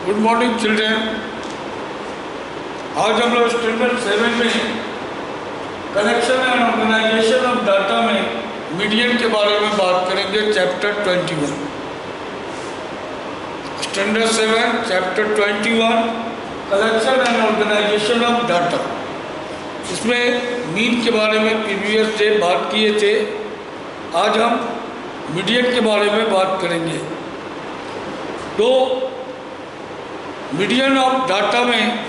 Good morning children. आज हम लोग स्टैंडर्ड 7 में collection and organisation of data में मीडियन के बारे में बात करेंगे। Chapter 21, standard 7 chapter 21 collection and organisation of data. इसमें मीन के बारे में प्रीवियस डे बात किए थे। आज हम मीडियन के बारे में बात करेंगे। तो मीडियन ऑफ डाटा में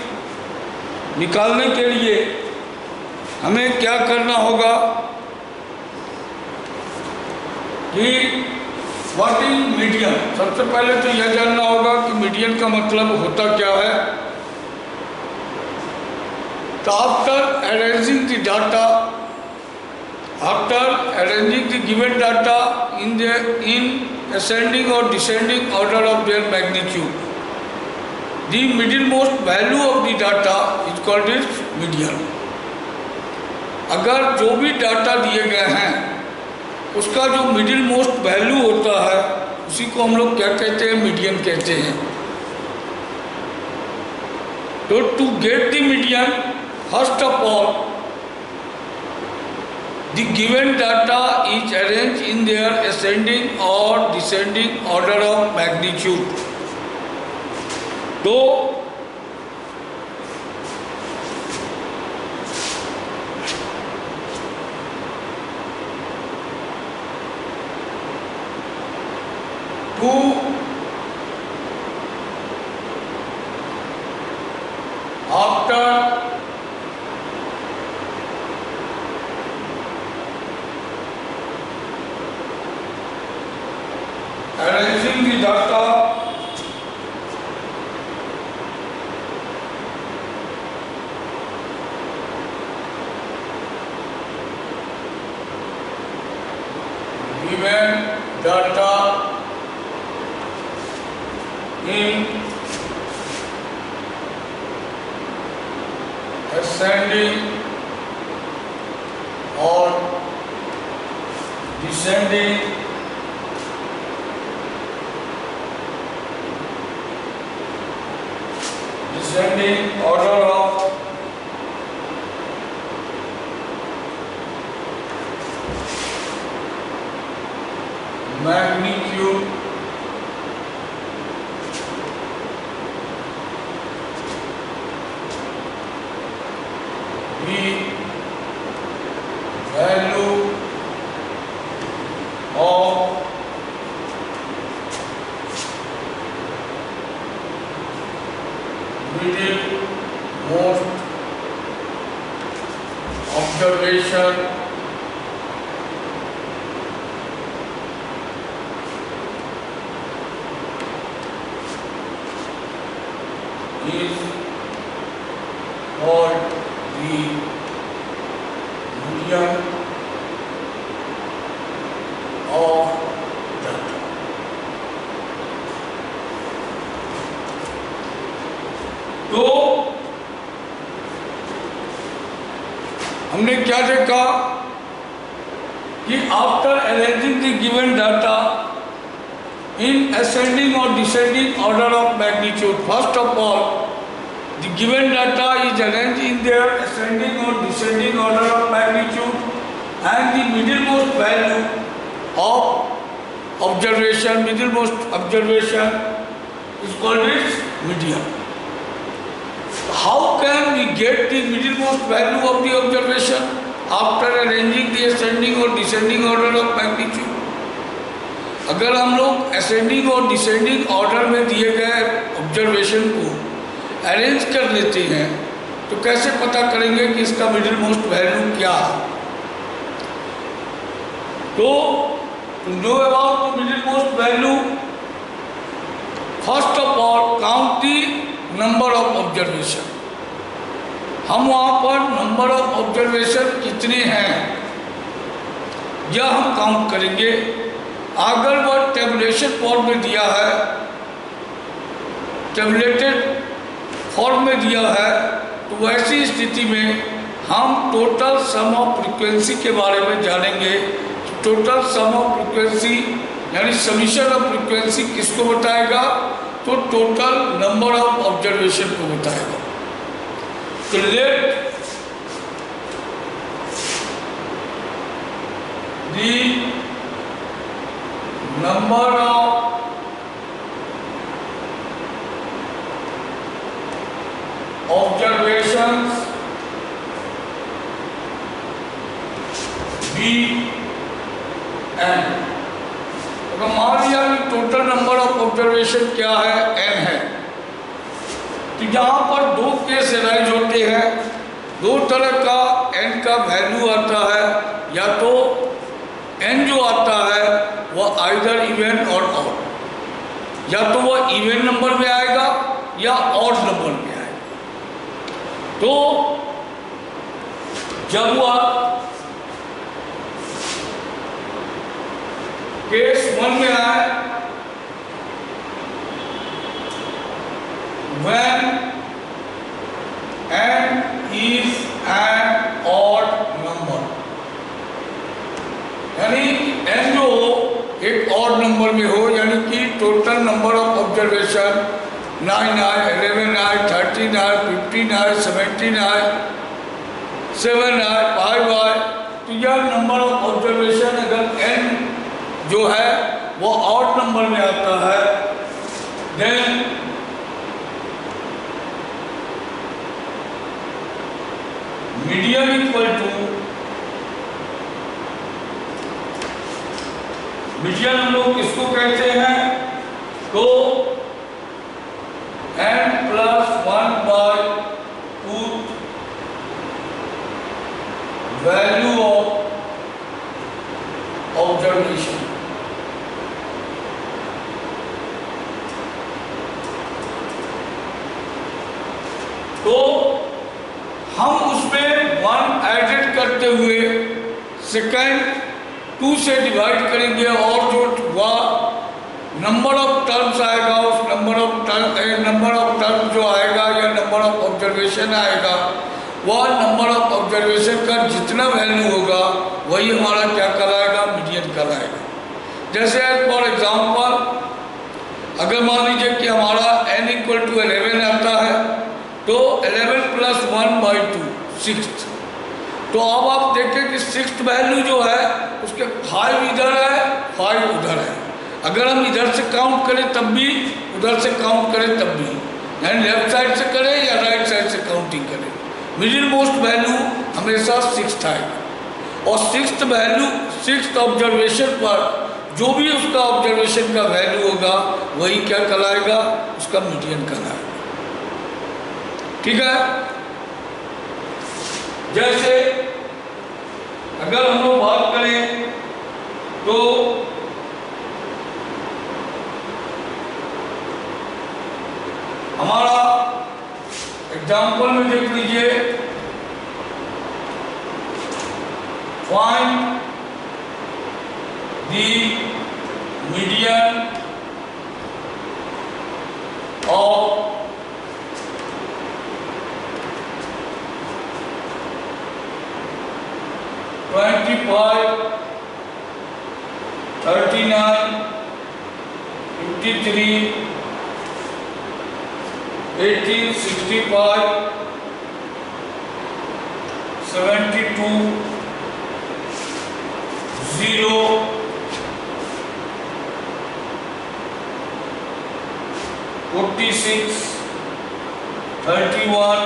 निकालने के लिए हमें क्या करना होगा कि व्हाट इज मीडियन। सबसे पहले तो यह जानना होगा कि मीडियन का मतलब होता क्या है। तो after arranging the data, after arranging the given data in ascending or descending order of their magnitude, the middlemost value of the data is called its median। अगर जो भी डाटा दिए गए हैं उसका जो मिडिल मोस्ट वैल्यू होता है उसी को हम लोग क्या कहते हैं, मीडियन कहते हैं। तो to get the median, first of all the given data is arranged in their ascending or descending order of magnitude। तो after arranging the data given data in ascending or descending order of magnitude the value of middle most observation is called the median of data। तो हमने क्या देखा कि after arranging the given data in ascending और descending order of magnitude, first of all the given data is arrange in their ascending और descending order of magnitude and the middle most value of observation, middle most observation is called its median. How can we get the middlemost value of the observation after arranging the ascending or descending order of magnitude? अगर हम लोग ascending और descending order में दिए गए observation को arrange कर लेते हैं तो कैसे पता करेंगे कि इसका middlemost value क्या है। तो to know about the middlemost value, first of all count the number of observation. हम वहाँ पर नंबर ऑफ ऑब्जर्वेशन कितने हैं यह हम काउंट करेंगे। अगर वह टेबुलेशन फॉर्म में दिया है, टेबुलेटेड फॉर्म में दिया है, तो वैसी स्थिति में हम टोटल सम ऑफ फ्रीक्वेंसी के बारे में जानेंगे। टोटल सम ऑफ फ्रीक्वेंसी यानी समीशन ऑफ फ्रीक्वेंसी किसको बताएगा, तो टोटल नंबर ऑफ ऑब्जर्वेशन को बताएगा। तो let the number of observations be n। अगर मान लिया कि टोटल नंबर ऑफ ऑब्जर्वेशन क्या है, n है, तो यहाँ पर दो केस अराइज होते हैं। दो तरह का n का वैल्यू आता है, या तो n जो आता है वह आइदर इवन और ऑड, या तो वह इवन नंबर में आएगा या ऑड नंबर में आएगा। तो जब वह केस 1 में आए, when n is an odd number, यानी n जो हो एक ऑड नंबर में हो, यानी कि टोटल नंबर ऑफ ऑब्जर्वेशन 9 आए, 11 आए, 13 आए, 15 आए, 17 आए, 7 आए, 5 आए, तो यह नंबर ऑफ ऑब्जर्वेशन अगर n जो है वो ऑड नंबर में आता है, then median equal to, median हम लोग किसको कहते हैं, तो n plus 1 by 2 value of observation। तो हम उसमें 1 एडेड करते हुए सेकेंड 2 से डिवाइड करेंगे, और जो वह नंबर ऑफ टर्म्स आएगा, उस नंबर ऑफ टर्म जो आएगा या नंबर ऑफ ऑब्जर्वेशन आएगा, वह नंबर ऑफ ऑब्जर्वेशन का जितना वैल्यू होगा वही हमारा क्या कहलाएगा, मीडियन कहलाएगा। जैसे फॉर एग्जांपल अगर मान लीजिए कि हमारा n इक्वल टू 11 आता है, तो 11 प्लस 1 बाई 2 6। तो अब आप देखें कि 6th वैल्यू जो है उसके 5 इधर है, 5 उधर है। अगर हम इधर से काउंट करें तब भी, उधर से काउंट करें तब भी, यानी लेफ्ट साइड से करें या राइट साइड से काउंटिंग करें, मिडिल मोस्ट वैल्यू हमेशा 6th आएगा। और 6th वैल्यू, 6th ऑब्जर्वेशन पर जो भी उसका ऑब्जर्वेशन का वैल्यू होगा वही क्या कहलाएगा, उसका मीडियन कहलाएगा। ठीक है। जैसे अगर हम लोग बात करें तो हमारा एग्जाम्पल में देख लीजिए, फाइंड द मीडियन ऑफ 25, 39, 53, 18, 65, 72, 0, 46, 31,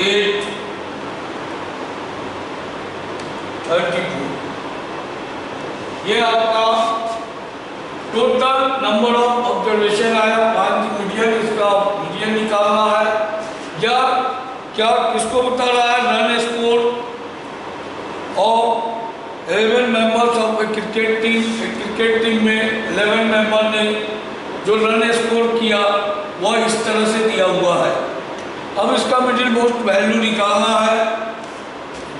8, 32। ये आपका टोटल नंबर ऑफ ऑब्जर्वेशन आया। 5 मीडियन, इसका मीडियन निकालना है। या क्या किसको बता रहा है, run score of 11 members of A cricket team. Cricket team में 11 मेंबर ने जो रन स्कोर किया वह इस तरह से दिया हुआ है। अब इसका मिडिल मोस्ट वैल्यू निकालना है।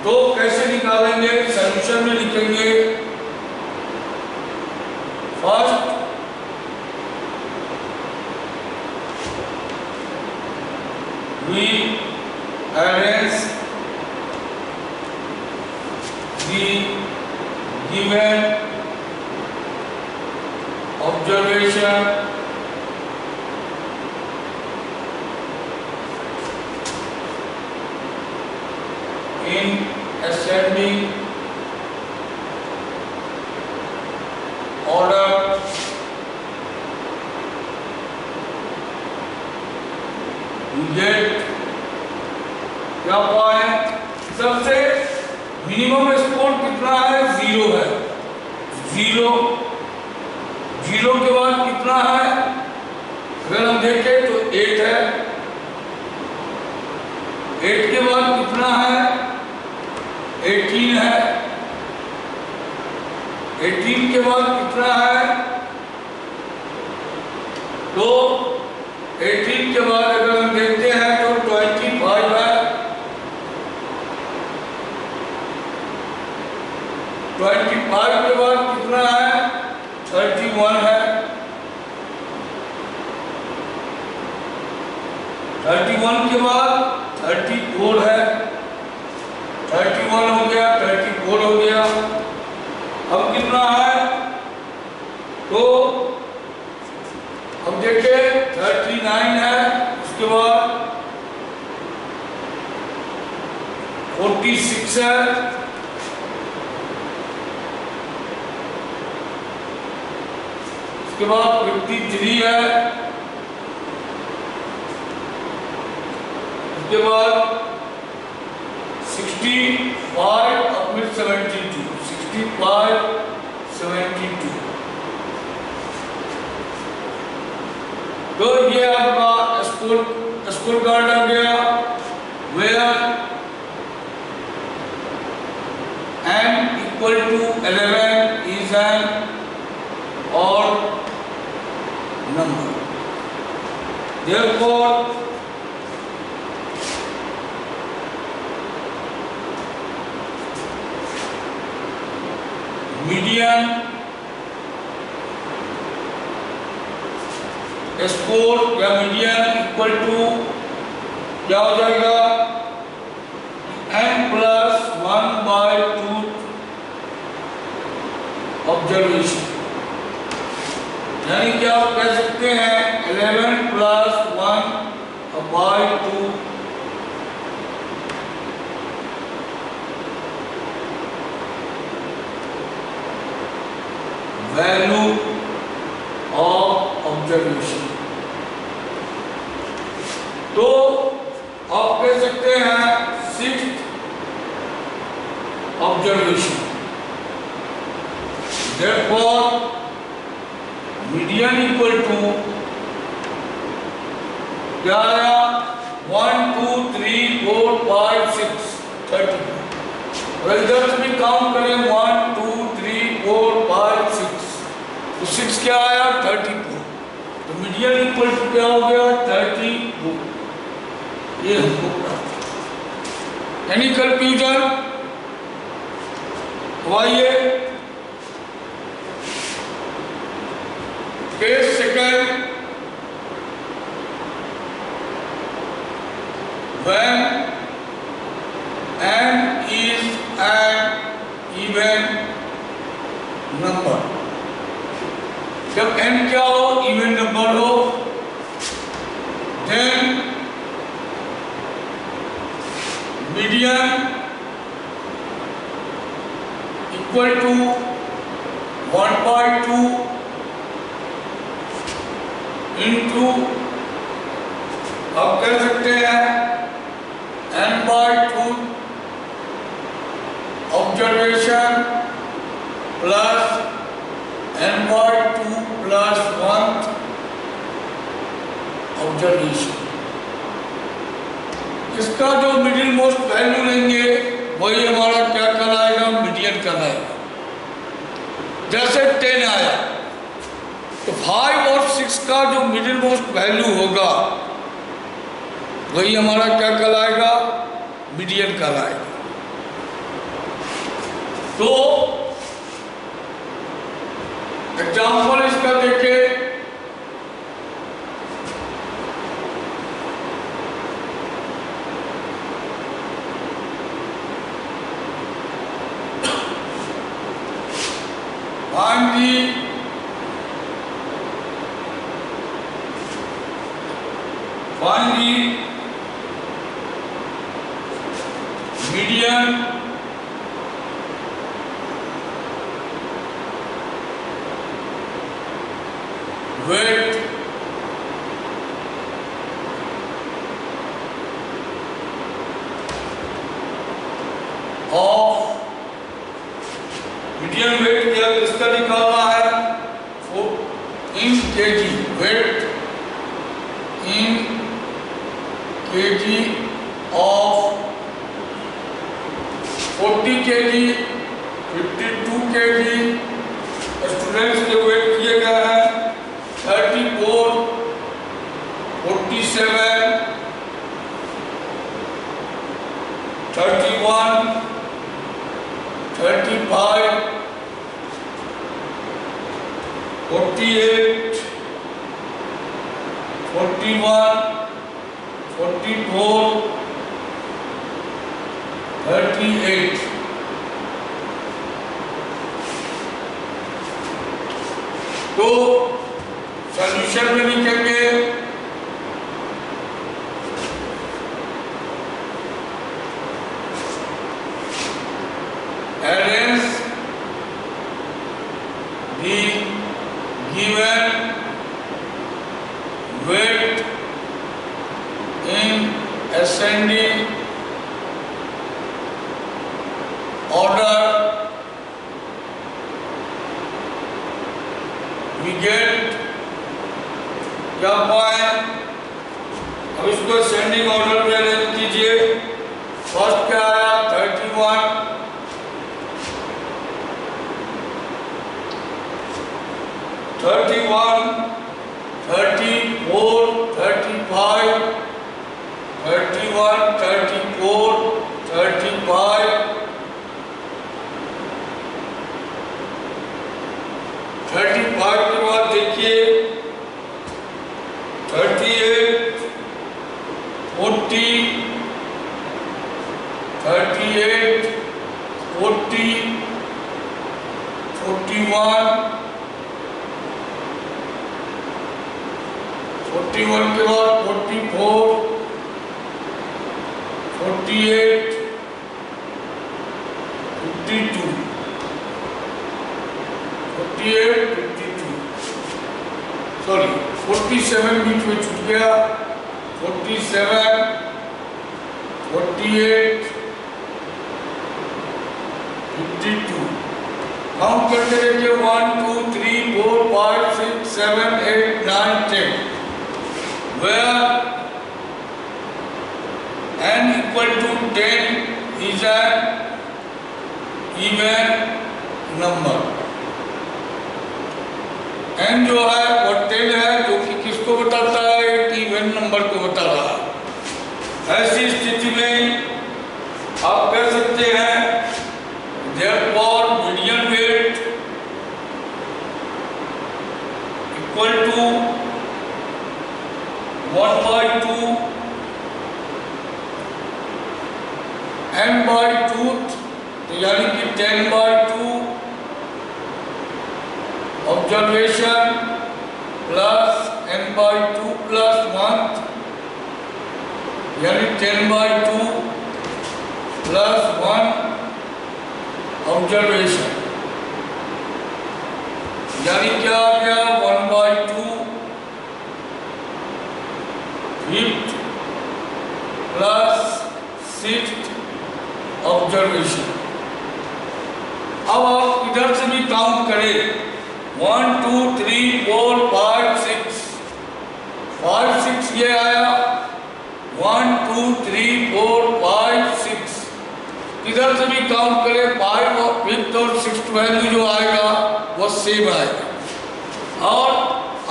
तो कैसे निकालेंगे, सॉल्यूशन में लिखेंगे, first we arrange the given in ascending order you get क्या पाए? सबसे मिनिमम स्कोर कितना है? 0 है। 0 के बाद कितना है? अगर हम देखें तो 8 है। 8 के बाद कितना है? 18 है। 18 के बाद कितना है? तो 18 के बाद अगर हम देखते हैं तो 25 है। 25 के बाद कितना है? 31 है। 31 के बाद 34 है। 31 हो गया, 34 हो गया। अब कितना है? तो अब देखिए 39 है। उसके बाद 46 है। उसके बाद 53 है। उसके बाद 65 और फिर 72। 65, 72। तो ये आपका स्कोर कार्ड आ गया। Where n equal to 11 is an odd number. Therefore, median score या मीडियन इक्वल टू क्या हो जाएगा? n+1/2 observation. यानी कि आप कह सकते हैं 11+1/2 वैल्यू ऑफ ऑब्जर्वेशन। तो आप कह सकते हैं 6th observation. Therefore, median equal to क्या आया? 1, 2, 3, 4, 5, 6, 30। और इधर से भी काउंट करें 1, 2, 3, 4, 5, 6, तो 6 क्या आया? 34। तो मीडियन इक्वल टू क्या हो गया? 34। ये हमको प्राप्त। Any confusion? आइए case second, when n is an even number। जब n क्या हो? इवन नंबर हो, then median equal to 1/2 into आप कह सकते हैं n/2 observation plus n/2 plus 1 observation. इसका जो मिडिल मोस्ट वैल्यू लेंगे वही हमारा क्या कहलाएगा? मीडियन कहलाएगा। जैसे 10 आया तो 5 और 6 का जो मिडिल मोस्ट वैल्यू होगा वही हमारा क्या कहलाएगा? मीडियन कहलाएगा। तो एग्जाम्पल इसका देखें। find the median weight of median weight क्या किसका निकालना है? in kg, weight in kg of 40 kg, 52 kg students के वेट किए गए हैं 34, 47, 31, 35, 48, 41, 44, 38। तो सॉल्यूशन में लिखेंगे arrange the given weight in ascending order, we get क्या पाएं? अब इसको ascending order में अरेंज कीजिए। फर्स्ट क्या आया? 31, 31, 34, 35, 31, 34, 35, 35 के बाद देखिए 38, 40, 38, 40, 41, 41 के बाद 44, 48, 52, 48, 52, सॉरी 47 बीच में छूट गया। 47, 48, 52 काउंट करते रहिए। 1, 2, 3, 4, 5, 6, 7, 8, 9, 10 where n equal to 10 is an even number। n जो है वो 10 है, जो कि किसको बताता है? एक इवन नंबर को बता रहा है। ऐसी स्थिति में आप कह सकते हैं therefore median weight equal to 1/2 n/2, तो यानी कि 10/2 ऑब्जर्वेशन प्लस n/2 प्लस 1 यानी 10/2 प्लस 1 ऑब्जर्वेशन, यानी क्या आ गया? 1/2 5th प्लस 6th ऑब्जर्वेशन। अब आप इधर से भी काउंट करें 1, 2, 3, 4, 5, 6, 5, 6 ये आया। 1, 2, 3, 4, 5, 6 इधर से भी काउंट करें 5 और 5th और 6th वैल्यू जो आएगा वो सेम आएगा। और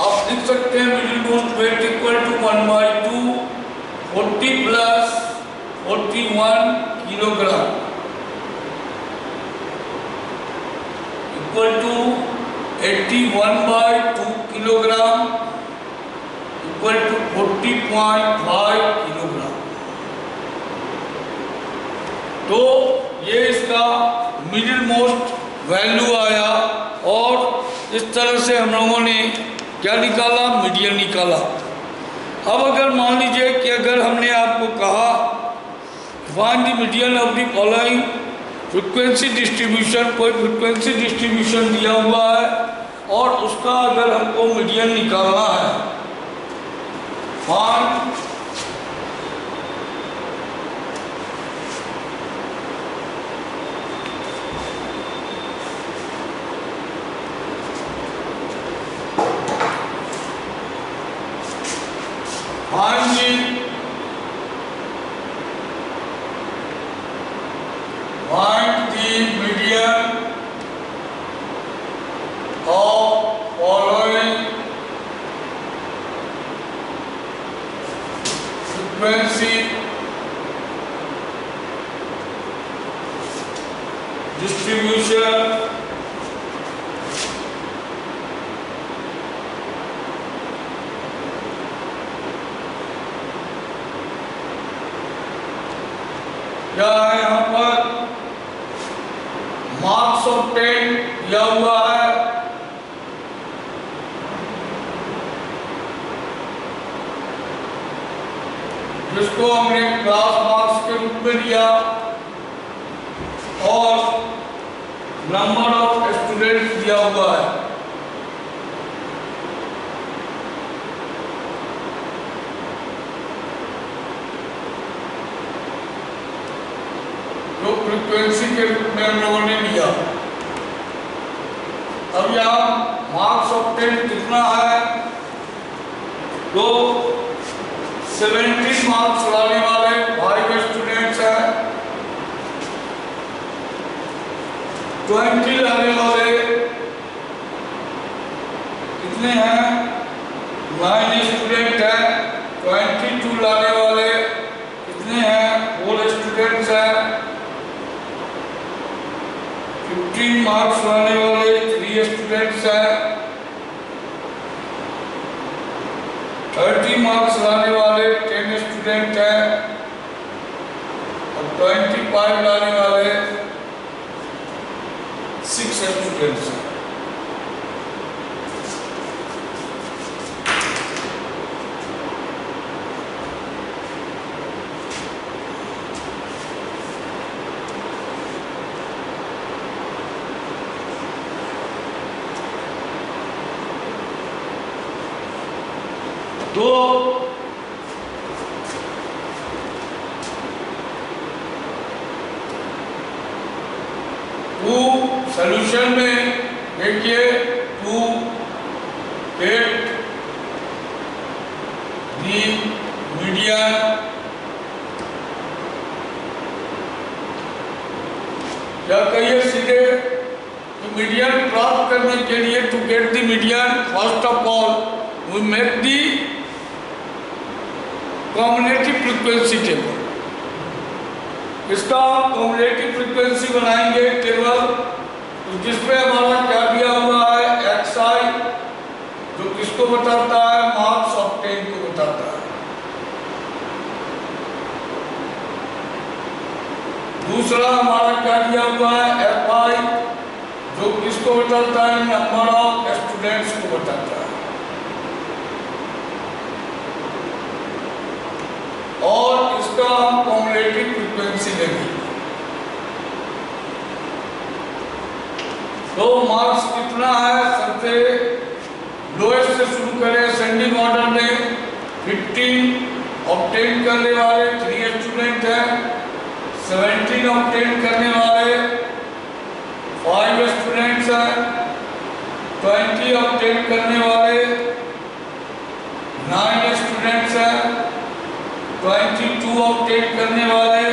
आप लिख सकते हैं middle most weight equal to 1/2 40 plus 41 kilogram equal to 81/2 kilogram equal to 40.5 kilogram. तो ये इसका मिडिल मोस्ट वैल्यू आया। और इस तरह से हम लोगों ने क्या निकाला? मीडियन निकाला। अब अगर मान लीजिए कि अगर हमने आपको कहा find the median of the following frequency distribution. कोई फ्रीक्वेंसी डिस्ट्रीब्यूशन दिया हुआ है और उसका अगर हमको मीडियन निकालना है, find find the median of following frequency distribution क्या है यहाँ पर मार्क्स ऑफ 10 दिया हुआ है। जिसको हमने क्लास मार्क्स के रूप में लिया और नंबर ऑफ स्टूडेंट्स दिया हुआ है। जो फ्रीक्वेंसी के रूप में हम लोगों ने लिया। अब यहाँ मार्क्स ऑफ 10 कितना है, तो 17 मार्क्स लाने वाले 5 स्टूडेंट्स हैं, 20 लाने वाले कितने हैं, 9 स्टूडेंट हैं, 22 लाने वाले कितने हैं, 4 स्टूडेंट्स हैं, 15 मार्क्स लाने वाले 3 स्टूडेंट्स हैं, 30 मार्क्स लाने वाले 10 स्टूडेंट हैं और 25 लाने वाले 6 स्टूडेंट्स हैं। तो सॉल्यूशन में देखिए टू गेट दी मीडियन क्या कहिए सीधे मीडियन प्राप्त करने के लिए to get the median first of all we make the cumulative frequency table. इसका कॉम्बिनेटिव फ्रीक्वेंसी बनाएंगे टेबल, जिसमें हमारा क्या दिया हुआ है, xi जो किसको बताता है, मार्क्स ऑफ 10 को बताता है। दूसरा हमारा क्या दिया हुआ है, fi जो किसको बताता है, नंबर ऑफ स्टूडेंट्स को बताता है। और इसका हम कॉम्बिनेटिव फ्रीक्वेंसी लेंगे। तो मार्क्स कितना है, सबसे लोएस्ट से शुरू करें असेंडिंग ऑर्डर में। 15 ऑब्टेन करने वाले 3 स्टूडेंट हैं, 17 ऑब्टेन करने वाले 5 स्टूडेंट्स हैं, 20 ऑब्टेन करने वाले 9 स्टूडेंट्स हैं, 22 ऑब्टेन करने वाले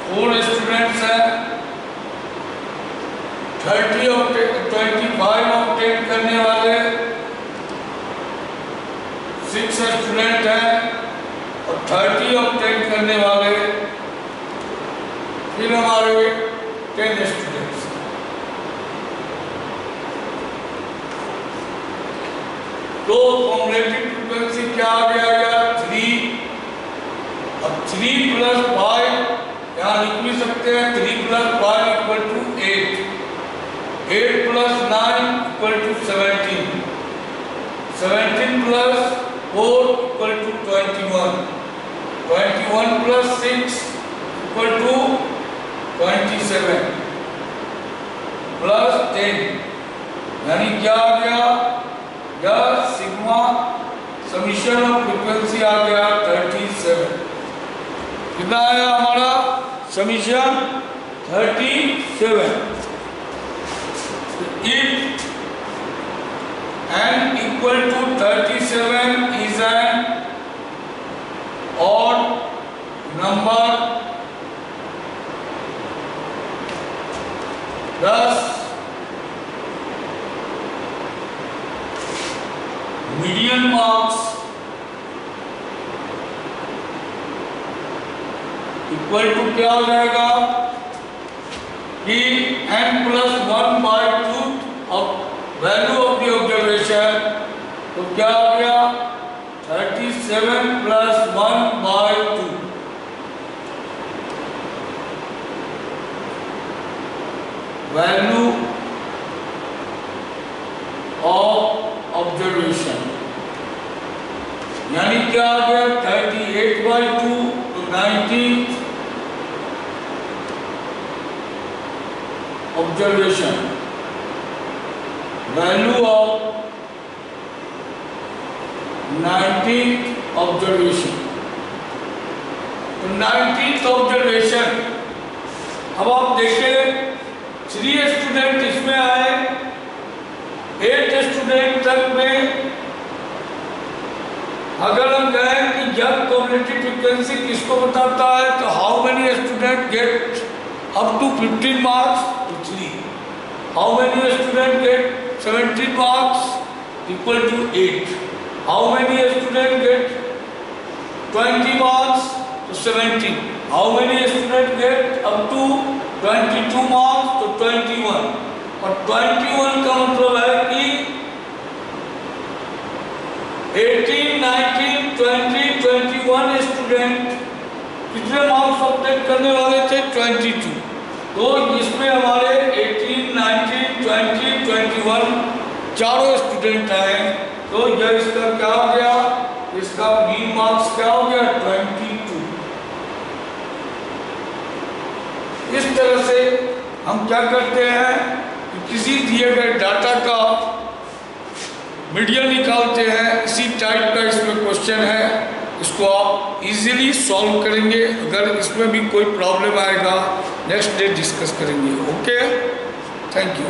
4 स्टूडेंट्स हैं, 25 ऑब्टेन करने वाले 6 स्टूडेंट हैं और 30 ऑब्टेन करने वाले फिर हमारे 10 स्टूडेंट्स। तो कॉम्बिनेटिव फ्रीक्वेंसी क्या आ गया, 3। अब 3 + 5 यहाँ लिख भी सकते हैं, 3 + 5 = 8, 8 + 9 = 17, 17 + 4 = 21, 21 1 plus 6 equal to 27 plus 10 यानी क्या आ गया, या सिग्मा समीशन ऑफ फ्रीक्वेंसी आ गया 37। कितना आया हमारा summation 37। If n equal to 37 is an odd number, thus median marks equal to क्या हो जाएगा कि n plus 1/2 of value of the observation, तो क्या आ गया 37 plus 1/2 value of observation, यानी क्या आ गया 38/2 तो 19 observation, value of 19th observation। तो 19th observation, अब आप देखें 3 स्टूडेंट इसमें आए, 8 स्टूडेंट तक में अगर हम कहें कि जब कॉम्युनिटी फ्रीक्वेंसी किसको बताता है, तो how many student get up to 15 marks to 3, how many students get 17 marks equal to 8, how many students get 20 marks to 17, how many students get up to 22 marks to 21, और 21 का मतलब है कि 18, 19, 20, 21 student कितने मार्क्स ऑब्टेन करने वाले थे 22, तो इसमें हमारे 18, 19, 20, 21 चारों स्टूडेंट आए, तो यह इसका क्या हो गया, इसका मीन मार्क्स क्या हो गया 22। इस तरह से हम क्या करते हैं कि किसी दिए गए डाटा का मीडियन निकालते हैं। इसी टाइप का इसमें क्वेश्चन है, इसको आप इजीली सॉल्व करेंगे। अगर इसमें भी कोई प्रॉब्लम आएगा नेक्स्ट डे डिस्कस करेंगे। Okay, thank you.